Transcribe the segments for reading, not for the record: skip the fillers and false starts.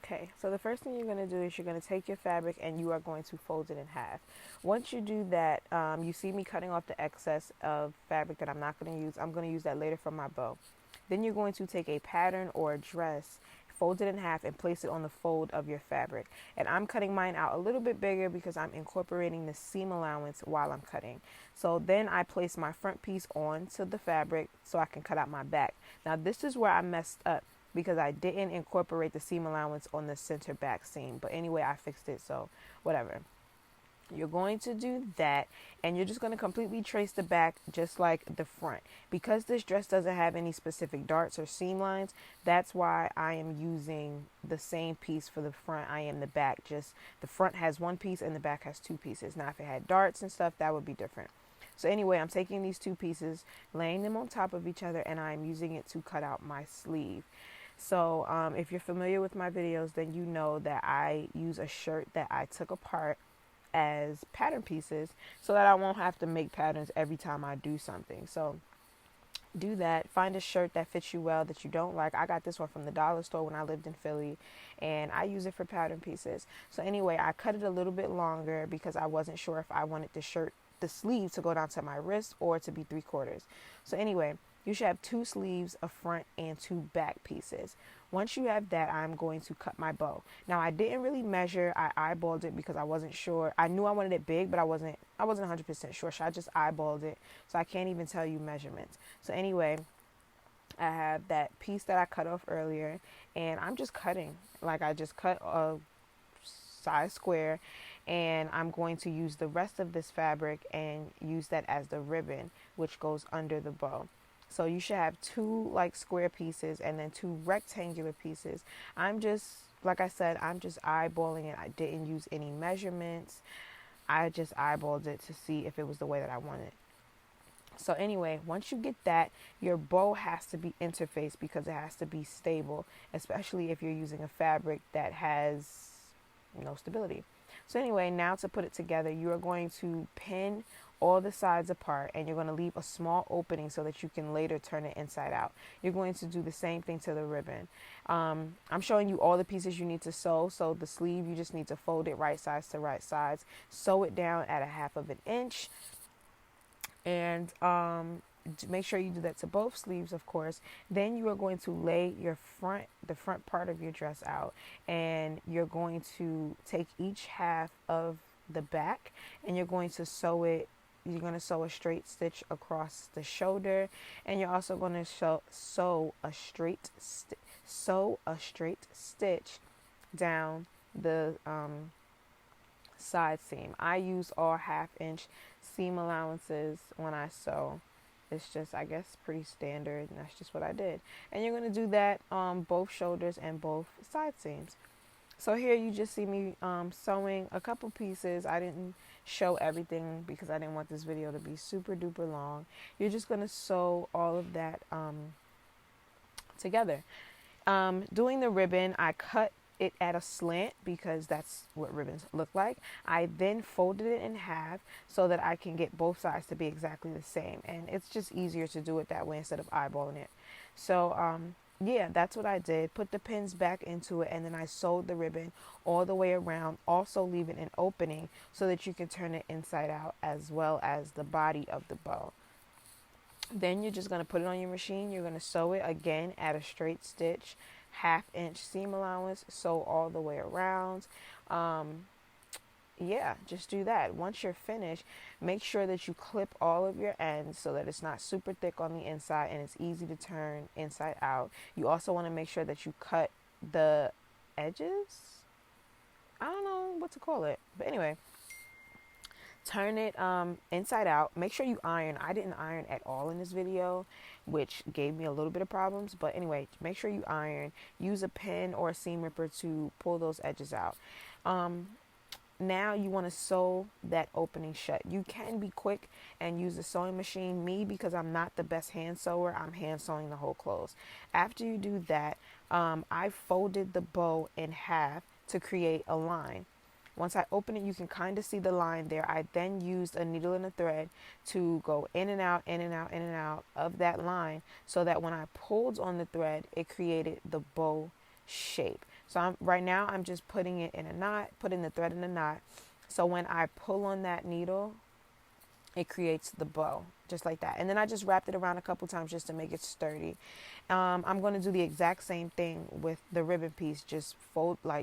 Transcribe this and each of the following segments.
Okay, so the first thing you're going to do is you're going to take your fabric and you are going to fold it in half. Once you do that, you see me cutting off the excess of fabric that I'm not going to use. I'm going to use that later for my bow. Then you're going to take a pattern or a dress, fold it in half, and place it on the fold of your fabric. And I'm cutting mine out a little bit bigger because I'm incorporating the seam allowance while I'm cutting. So then I place my front piece onto the fabric so I can cut out my back. Now this is where I messed up because I didn't incorporate the seam allowance on the center back seam. But anyway, I fixed it, so whatever. You're going to do that, and you're just going to completely trace the back just like the front. Because this dress doesn't have any specific darts or seam lines, that's why I am using the same piece for the front I am the back. Just the front has one piece and the back has two pieces. Now if it had darts and stuff, that would be different. So anyway, I'm taking these two pieces, laying them on top of each other, and I'm using it to cut out my sleeve. So if you're familiar with my videos, then you know that I use a shirt that I took apart as pattern pieces so that I won't have to make patterns every time I do something. So do that. Find a shirt that fits you well that you don't like. I got this one from the dollar store when I lived in Philly, and I use it for pattern pieces. So anyway, I cut it a little bit longer because I wasn't sure if I wanted the sleeve to go down to my wrist or to be 3/4. So anyway, you should have two sleeves, a front and two back pieces. Once you have that, I'm going to cut my bow. Now I didn't really measure. I eyeballed it because I wasn't sure. I knew I wanted it big, but I wasn't 100% sure. So I just eyeballed it. So I can't even tell you measurements. So anyway, I have that piece that I cut off earlier, and I'm just cutting. Like I just cut a size square, and I'm going to use the rest of this fabric and use that as the ribbon, which goes under the bow. So you should have two like square pieces and then two rectangular pieces. I'm just, like I said, I'm just eyeballing it. I didn't use any measurements. I just eyeballed it to see if it was the way that I wanted. So anyway, once you get that, your bow has to be interfaced because it has to be stable, especially if you're using a fabric that has no stability. So anyway, now to put it together, you are going to pin all the sides apart, and you're going to leave a small opening so that you can later turn it inside out. You're going to do the same thing to the ribbon. I'm showing you all the pieces you need to sew. So the sleeve, you just need to fold it right sides to right sides, sew it down at a 1/2 inch, and make sure you do that to both sleeves, of course. Then you are going to lay the front part of your dress out, and you're going to take each half of the back, and you're going to sew it. You're going to sew a straight stitch across the shoulder, and you're also going to sew a straight stitch down the side seam. I use all 1/2 inch seam allowances when I sew. It's just, I guess, pretty standard, and that's just what I did. And you're going to do that on both shoulders and both side seams. So here you just see me sewing a couple pieces. I didn't show everything because I didn't want this video to be super duper long. You're just going to sew all of that together. Doing the ribbon, I cut it at a slant because that's what ribbons look like. I then folded it in half so that I can get both sides to be exactly the same, and it's just easier to do it that way instead of eyeballing it. So yeah, that's what I did. Put the pins back into it, and then I sewed the ribbon all the way around, also leaving an opening so that you can turn it inside out as well as the body of the bow. Then you're just going to put it on your machine. You're going to sew it again at a straight stitch, 1/2 inch seam allowance, sew all the way around. Yeah, just do that. Once you're finished, make sure that you clip all of your ends so that it's not super thick on the inside and it's easy to turn inside out. You also want to make sure that you cut the edges. I don't know what to call it, but anyway, turn it inside out. Make sure you iron. I didn't iron at all in this video, which gave me a little bit of problems, but anyway, make sure you iron. Use a pin or a seam ripper to pull those edges out. Now you want to sew that opening shut. You can be quick and use a sewing machine. Me, because I'm not the best hand sewer, I'm hand sewing the whole clothes. After you do that, I folded the bow in half to create a line. Once I open it, you can kind of see the line there. I then used a needle and a thread to go in and out, in and out, in and out of that line so that when I pulled on the thread, it created the bow shape. So right now I'm just putting it in a knot, putting the thread in a knot. So when I pull on that needle, it creates the bow just like that. And then I just wrapped it around a couple times just to make it sturdy. I'm going to do the exact same thing with the ribbon piece. Just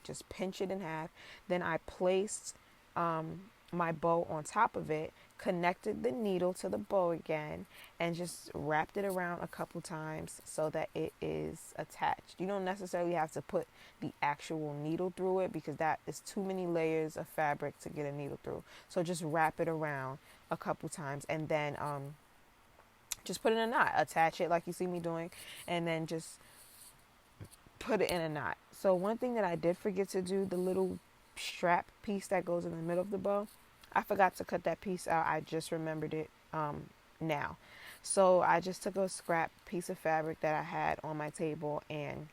just pinch it in half. Then I placed my bow on top of it, connected the needle to the bow again, and just wrapped it around a couple times so that it is attached. You don't necessarily have to put the actual needle through it because that is too many layers of fabric to get a needle through. So just wrap it around a couple times and then just put it in a knot. Attach it like you see me doing, and then just put it in a knot. So one thing that I did forget to do, the little strap piece that goes in the middle of the bow, I forgot to cut that piece out. I just remembered it now. So I just took a scrap piece of fabric that I had on my table, and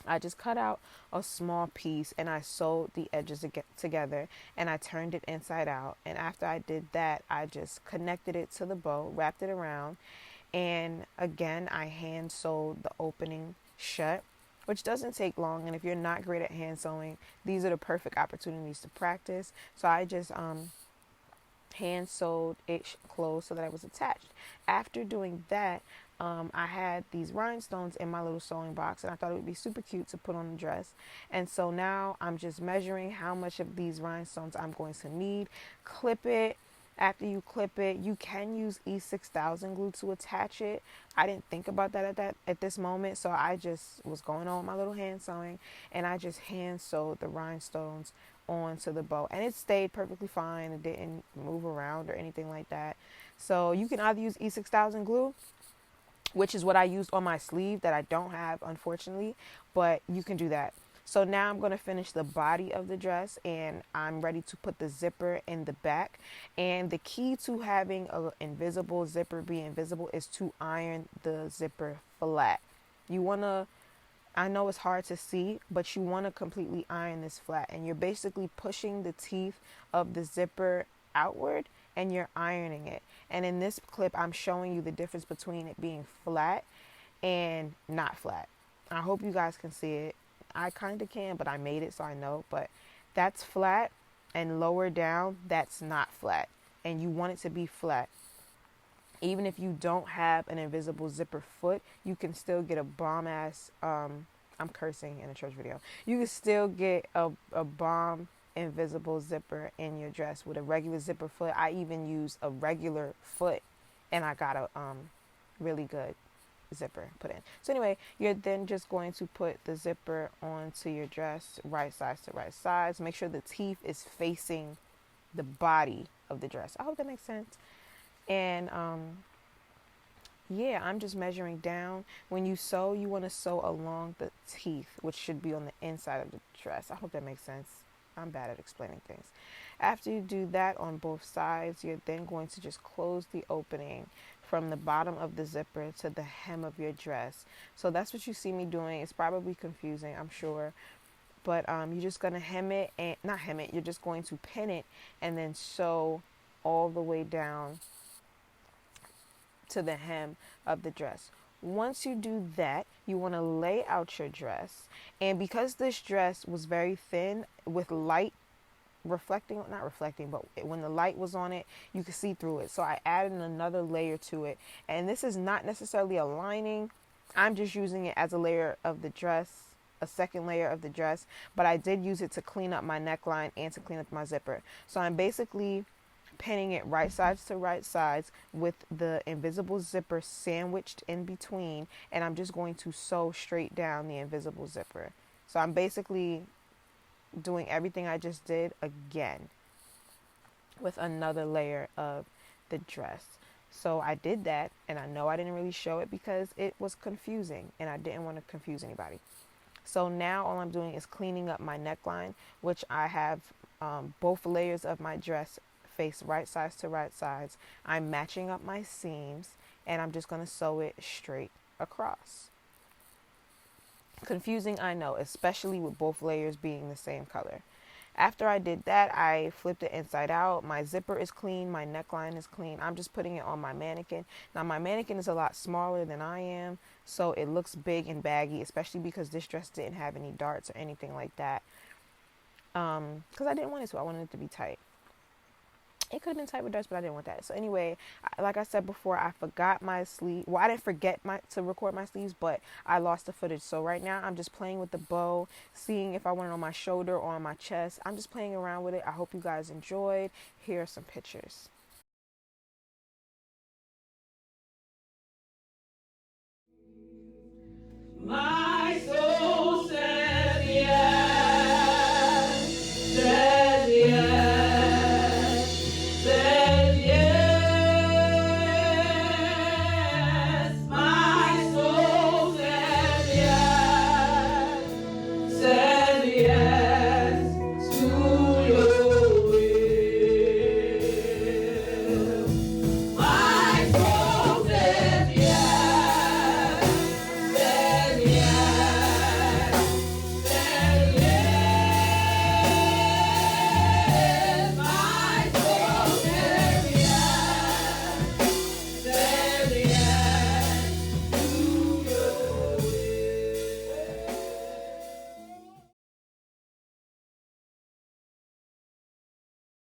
I just cut out a small piece and I sewed the edges together, and I turned it inside out. And after I did that, I just connected it to the bow, wrapped it around, and again I hand sewed the opening shut, which doesn't take long. And if you're not great at hand sewing, these are the perfect opportunities to practice. So I just hand sewed it closed so that it was attached. After doing that, I had these rhinestones in my little sewing box, and I thought it would be super cute to put on the dress. And so now I'm just measuring how much of these rhinestones I'm going to need. Clip it. After you clip it, you can use E6000 glue to attach it. I didn't think about that at this moment, so I just was going on with my little hand sewing, and I just hand sewed the rhinestones onto the bow, and it stayed perfectly fine. It didn't move around or anything like that. So you can either use E6000 glue, which is what I used on my sleeve that I don't have, unfortunately, but you can do that. So now I'm going to finish the body of the dress, and I'm ready to put the zipper in the back. And the key to having an invisible zipper be invisible is to iron the zipper flat. You want to, I know it's hard to see, but you want to completely iron this flat, and you're basically pushing the teeth of the zipper outward and you're ironing it. And in this clip, I'm showing you the difference between it being flat and not flat. I hope you guys can see it. I kind of can, but I made it so I know. But that's flat, and lower down, that's not flat. And you want it to be flat. Even if you don't have an invisible zipper foot, you can still get a bomb ass, I'm cursing in a church video. You can still get a bomb invisible zipper in your dress with a regular zipper foot. I even use a regular foot, and I got a really good zipper put in. So anyway, you're then just going to put the zipper onto your dress, right sides to right sides. Make sure the teeth is facing the body of the dress. I hope that makes sense. And yeah, I'm just measuring down. When you sew, you want to sew along the teeth, which should be on the inside of the dress. I hope that makes sense. I'm bad at explaining things. After you do that on both sides, you're then going to just close the opening from the bottom of the zipper to the hem of your dress. So that's what you see me doing. It's probably confusing, I'm sure. But you're just going to hem it, and not hem it, you're just going to pin it and then sew all the way down to the hem of the dress. Once you do that, you want to lay out your dress. And because this dress was very thin with light reflecting, not reflecting, but when the light was on it, you could see through it. So I added another layer to it. And this is not necessarily a lining. I'm just using it as a layer of the dress, a second layer of the dress. But I did use it to clean up my neckline and to clean up my zipper. So I'm basically pinning it right sides to right sides with the invisible zipper sandwiched in between, and I'm just going to sew straight down the invisible zipper. So I'm basically doing everything I just did again with another layer of the dress. So I did that, and I know I didn't really show it because it was confusing and I didn't want to confuse anybody. So now all I'm doing is cleaning up my neckline, which I have both layers of my dress face right sides to right sides. I'm matching up my seams, and I'm just going to sew it straight across. Confusing, I know, especially with both layers being the same color. After I did that, I flipped it inside out. My zipper is clean. My neckline is clean. I'm just putting it on my mannequin. Now, my mannequin is a lot smaller than I am, so it looks big and baggy, especially because this dress didn't have any darts or anything like that. Because I didn't want it to. I wanted it to be tight. It could have been tight with darts, but I didn't want that. So anyway, like I said before, I forgot my sleeve. Well, I didn't forget to record my sleeves, but I lost the footage. So right now, I'm just playing with the bow, seeing if I want it on my shoulder or on my chest. I'm just playing around with it. I hope you guys enjoyed. Here are some pictures.